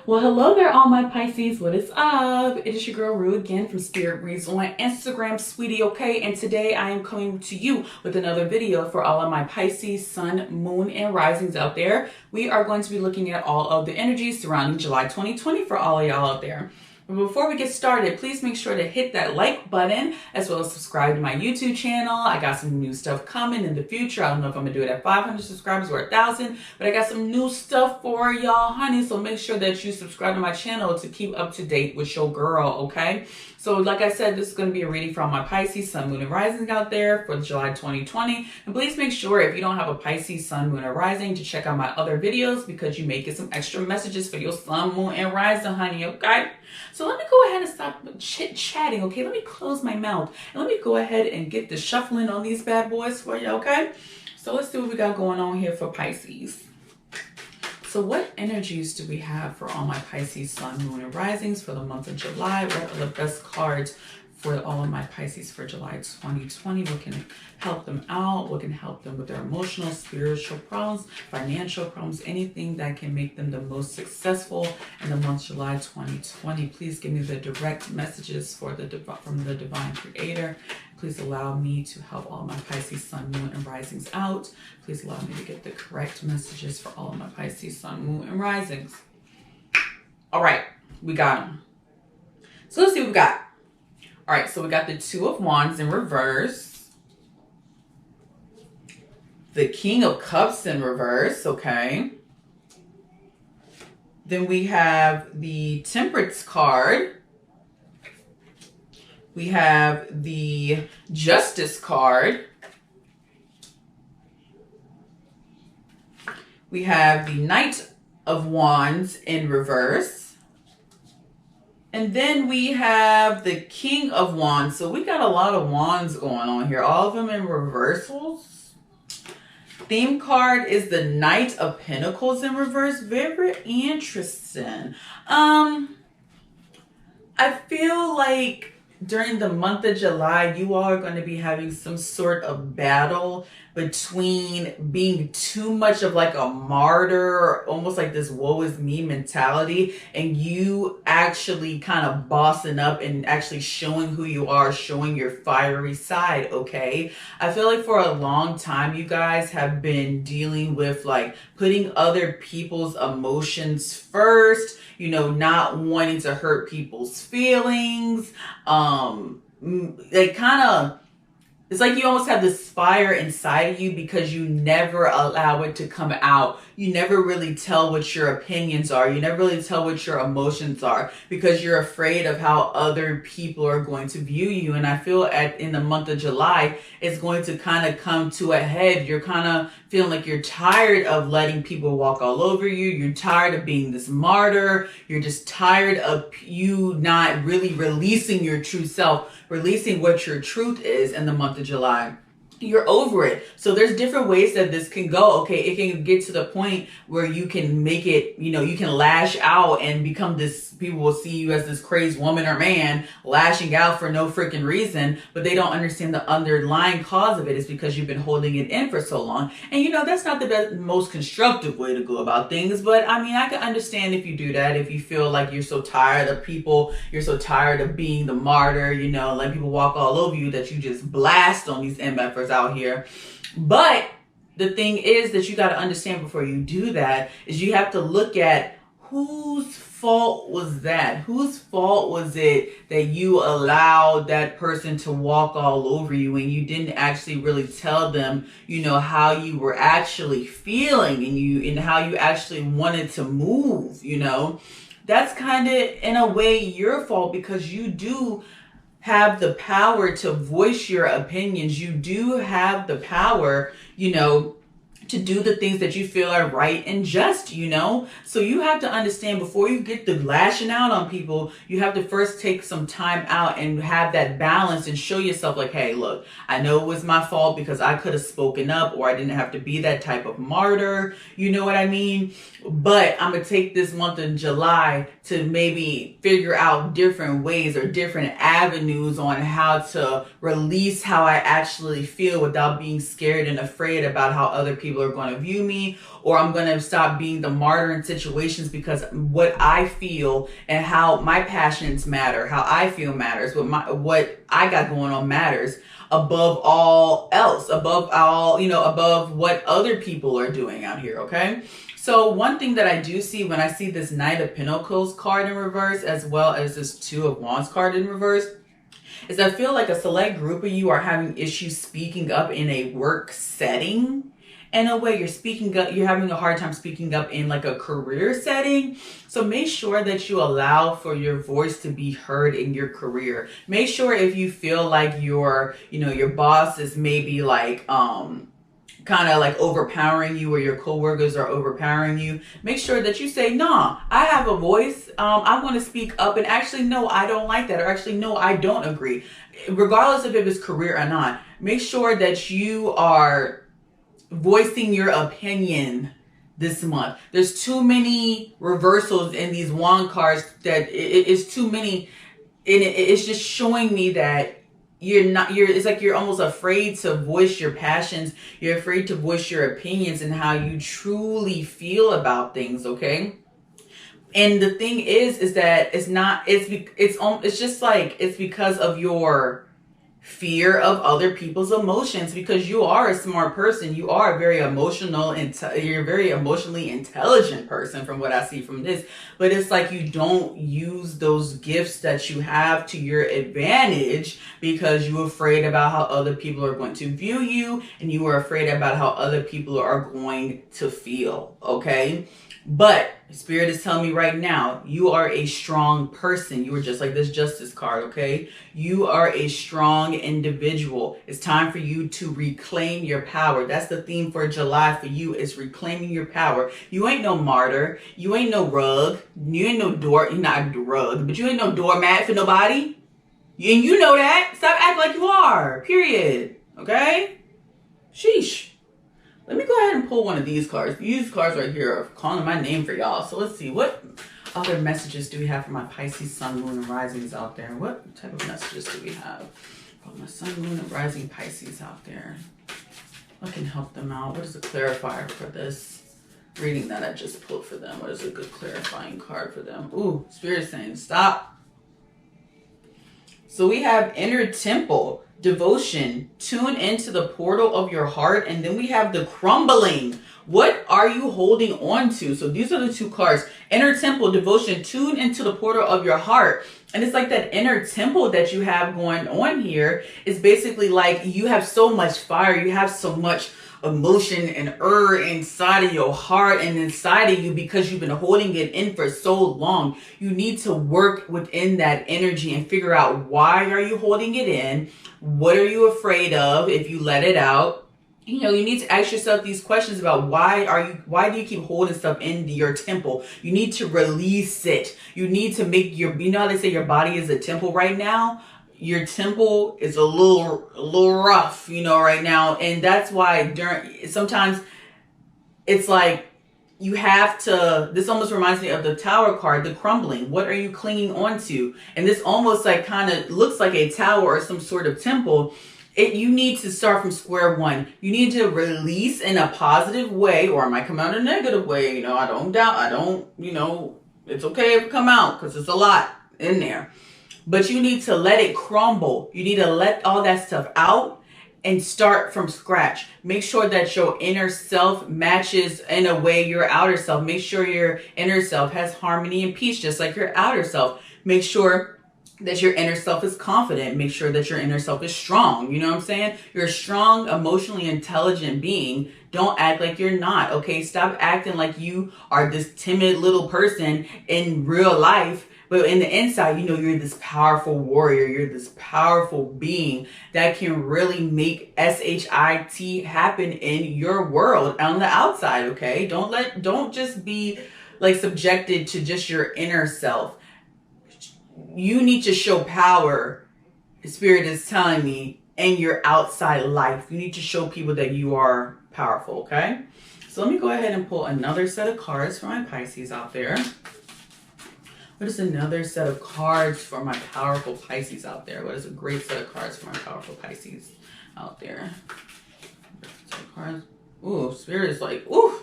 Well, hello there, all my Pisces. What is up? It is your girl Rue again from Spirit Reads on Instagram, sweetie, okay? And today I am coming to you with another video for all of my Pisces, Sun, Moon, and Risings out there. We are going to be looking at all of the energies surrounding July 2020 for all of y'all out there. But before we get started, please make sure to hit that like button as well as subscribe to my YouTube channel. I got some new stuff coming in the future. I don't know if I'm gonna do it at 500 subscribers or 1,000, but I got some new stuff for y'all, honey. So make sure that you subscribe to my channel to keep up to date with your girl, okay? So like I said, this is going to be a reading for all my Pisces, Sun, Moon, and Rising out there for July 2020. And please make sure if you don't have a Pisces, Sun, Moon, or Rising to check out my other videos because you may get some extra messages for your Sun, Moon, and Rising, honey, okay? So let me go ahead and stop chit-chatting, okay? Let me close my mouth and let me go ahead and get the shuffling on these bad boys for you, okay? So let's see what we got going on here for Pisces. So what energies do we have for all my Pisces, Sun, Moon, and Risings for the month of July? What are the best cards for all of my Pisces for July 2020? What can help them out? What can help them with their emotional, spiritual problems, financial problems, anything that can make them the most successful in the month of July 2020? Please give me the direct messages from the Divine Creator. Please allow me to help all of my Pisces, Sun, Moon, and Risings out. Please allow me to get the correct messages for all of my Pisces, Sun, Moon, and Risings. All right, we got them. So let's see what we got. All right, so we got the Two of Wands in reverse. The King of Cups in reverse, okay. Then we have the Temperance card. We have the Justice card. We have the Knight of Wands in reverse. And then we have the King of Wands. So we got a lot of wands going on here. All of them in reversals. Theme card is the Knight of Pentacles in reverse. Very interesting. I feel like during the month of July, you all are going to be having some sort of battle between being too much of like a martyr, almost like this woe is me mentality, and you actually kind of bossing up and actually showing who you are, showing your fiery side, okay? I feel like for a long time, you guys have been dealing with like putting other people's emotions first, you know, not wanting to hurt people's feelings, like kind of, it's like you almost have this fire inside of you because you never allow it to come out. You never really tell what your opinions are. You never really tell what your emotions are because you're afraid of how other people are going to view you. And I feel in the month of July, it's going to kind of come to a head. You're kind of feeling like you're tired of letting people walk all over you. You're tired of being this martyr. You're just tired of you not really releasing your true self, releasing what your truth is in the month of July. You're over it. So there's different ways that this can go. Okay, it can get to the point where you can make it, you know, you can lash out and become this, people will see you as this crazy woman or man lashing out for no freaking reason, but they don't understand the underlying cause of it is because you've been holding it in for so long. And you know, that's not the most constructive way to go about things, but I mean, I can understand if you do that, if you feel like you're so tired of people, you're so tired of being the martyr, you know, letting people walk all over you that you just blast on these MFers out here. But the thing is that you got to understand before you do that is you have to look at whose fault was that? Whose fault was it that you allowed that person to walk all over you and you didn't actually really tell them, you know, how you were actually feeling and how you actually wanted to move, you know? That's kind of in a way your fault because you do have the power to voice your opinions. You do have the power, you know, to do the things that you feel are right and just, you know? So you have to understand before you get the lashing out on people, you have to first take some time out and have that balance and show yourself like, hey, look, I know it was my fault because I could have spoken up or I didn't have to be that type of martyr. You know what I mean? But I'm going to take this month of July to maybe figure out different ways or different avenues on how to release how I actually feel without being scared and afraid about how other people people are going to view me, or I'm going to stop being the martyr in situations because what I feel and how my passions matter, how I feel matters, what I got going on matters above all else, above all, above what other people are doing out here, okay? So one thing that I do see when I see this Knight of Pentacles card in reverse, as well as this Two of Wands card in reverse, is I feel like a select group of you are having issues speaking up in a work setting. In a way, you're having a hard time speaking up in like a career setting. So make sure that you allow for your voice to be heard in your career. Make sure if you feel like your boss is maybe like, kind of like overpowering you, or your coworkers are overpowering you, make sure that you say, nah, I have a voice. I want to speak up, and actually, no, I don't like that, or actually, no, I don't agree. Regardless of if it's career or not, make sure that you are voicing your opinion this month. There's too many reversals in these wand cards that it's too many, and it's just showing me that it's like you're almost afraid to voice your passions. You're afraid to voice your opinions and how you truly feel about things, okay? And the thing is that it's just like it's because of your fear of other people's emotions, because you are a smart person. You are a very you're a very emotionally intelligent person from what I see from this. But it's like you don't use those gifts that you have to your advantage because you're afraid about how other people are going to view you, and you are afraid about how other people are going to feel, okay? But Spirit is telling me right now, you are a strong person. You are just like this Justice card, okay? You are a strong individual. It's time for you to reclaim your power. That's the theme for July for you, is reclaiming your power. You ain't no martyr. You ain't no rug. You ain't no you're not a rug, but you ain't no doormat for nobody. And you know that. Stop acting like you are. Period. Okay? Sheesh. Let me go ahead and pull one of these cards. These cards right here are calling my name for y'all. So let's see. What other messages do we have for my Pisces, Sun, Moon, and Risings out there? What type of messages do we have for my Sun, Moon, and Rising Pisces out there? What can help them out? What is the clarifier for this reading that I just pulled for them? What is a good clarifying card for them? Ooh, Spirit saying stop. So we have Inner Temple, Devotion, tune into the portal of your heart, and then we have the Crumbling. What are you holding on to? So these are the two cards. Inner Temple, Devotion, tune into the portal of your heart. And it's like that inner temple that you have going on here is basically like you have so much fire, you have so much emotion and inside of your heart and inside of you because you've been holding it in for so long. You need to work within that energy and figure out, why are you holding it in? What are you afraid of if you let it out? You need to ask yourself these questions about why do you keep holding stuff in your temple? You need to release it. You need to make how they say your body is a temple right now? Your temple is a little rough, right now. And that's why sometimes it's like you have to, this almost reminds me of the Tower card, the Crumbling. What are you clinging onto? And this almost like kind of looks like a tower or some sort of temple. You need to start from square one. You need to release in a positive way, or it might come out in a negative way. I don't doubt, it's okay if it come out because it's a lot in there. But you need to let it crumble. You need to let all that stuff out and start from scratch. Make sure that your inner self matches in a way your outer self. Make sure your inner self has harmony and peace, just like your outer self. Make sure that your inner self is confident. Make sure that your inner self is strong. You know what I'm saying? You're a strong, emotionally intelligent being. Don't act like you're not, okay? Stop acting like you are this timid little person in real life. But in the inside, you're this powerful warrior. You're this powerful being that can really make SHIT happen in your world on the outside, okay? Don't just be like subjected to just your inner self. You need to show power, Spirit is telling me, in your outside life. You need to show people that you are powerful, okay? So let me go ahead and pull another set of cards for my Pisces out there. What is another set of cards for my powerful Pisces out there? What is a great set of cards for my powerful Pisces out there? Set of cards. Ooh, Spirit is like, ooh,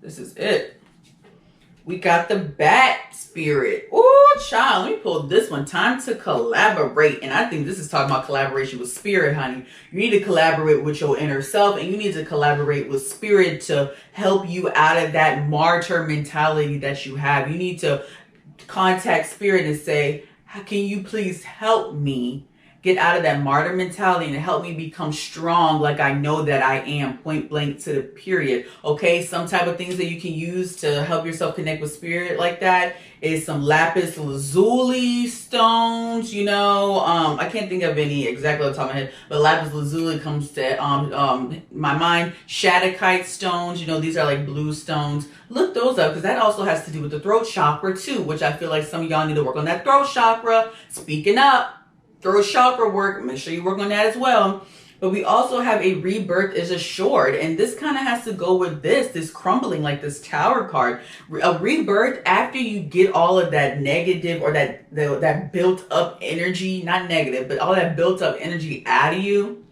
this is it. We got the Bat Spirit. Ooh, child, let me pull this one. Time to collaborate. And I think this is talking about collaboration with Spirit, honey. You need to collaborate with your inner self, and you need to collaborate with Spirit to help you out of that martyr mentality that you have. You need to contact Spirit and say, how can you please help me get out of that martyr mentality and help me become strong like I know that I am, point blank to the period. Okay, some type of things that you can use to help yourself connect with Spirit like that is some lapis lazuli stones, you know. I can't think of any exactly off the top of my head, but lapis lazuli comes to my mind. Shattuckite stones, you know, these are like blue stones. Look those up, because that also has to do with the throat chakra too, which I feel like some of y'all need to work on that throat chakra. Speaking up, throat chakra work, make sure you work on that as well. But we also have a rebirth is assured, and this kind of has to go with this crumbling, like this Tower card. A rebirth, after you get all of that negative or that built up energy, not negative, but all that built up energy out of you,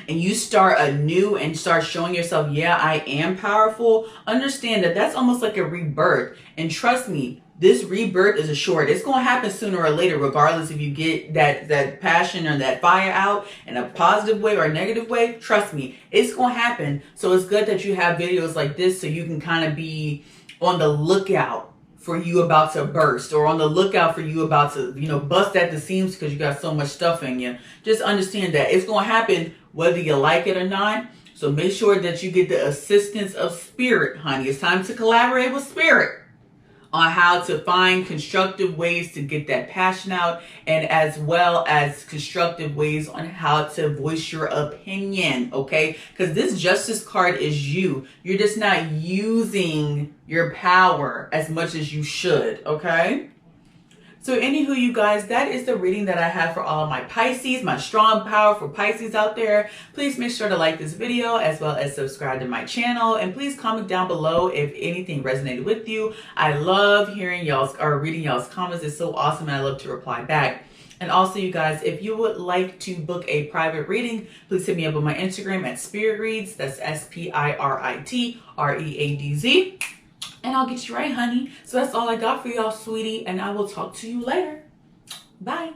and you start anew and start showing yourself, yeah, I am powerful. Understand that that's almost like a rebirth. And trust me, this rebirth is assured. It's going to happen sooner or later, regardless if you get that passion or that fire out in a positive way or a negative way. Trust me, it's going to happen. So it's good that you have videos like this so you can kind of be on the lookout for you about to burst, or on the lookout for you about to, you know, bust at the seams because you got so much stuff in you. Just understand that it's going to happen whether you like it or not. So make sure that you get the assistance of Spirit, honey. It's time to collaborate with Spirit on how to find constructive ways to get that passion out, and as well as constructive ways on how to voice your opinion, okay? Because this Justice card is you. You're just not using your power as much as you should, okay? So anywho, you guys, that is the reading that I have for all of my Pisces, my strong, powerful Pisces out there. Please make sure to like this video as well as subscribe to my channel. And please comment down below if anything resonated with you. I love hearing y'all's or reading y'all's comments. It's so awesome, and I love to reply back. And also, you guys, if you would like to book a private reading, please hit me up on my Instagram at Spirit Reads. That's SPIRITREADZ. And I'll get you right, honey. So that's all I got for y'all, sweetie. And I will talk to you later. Bye.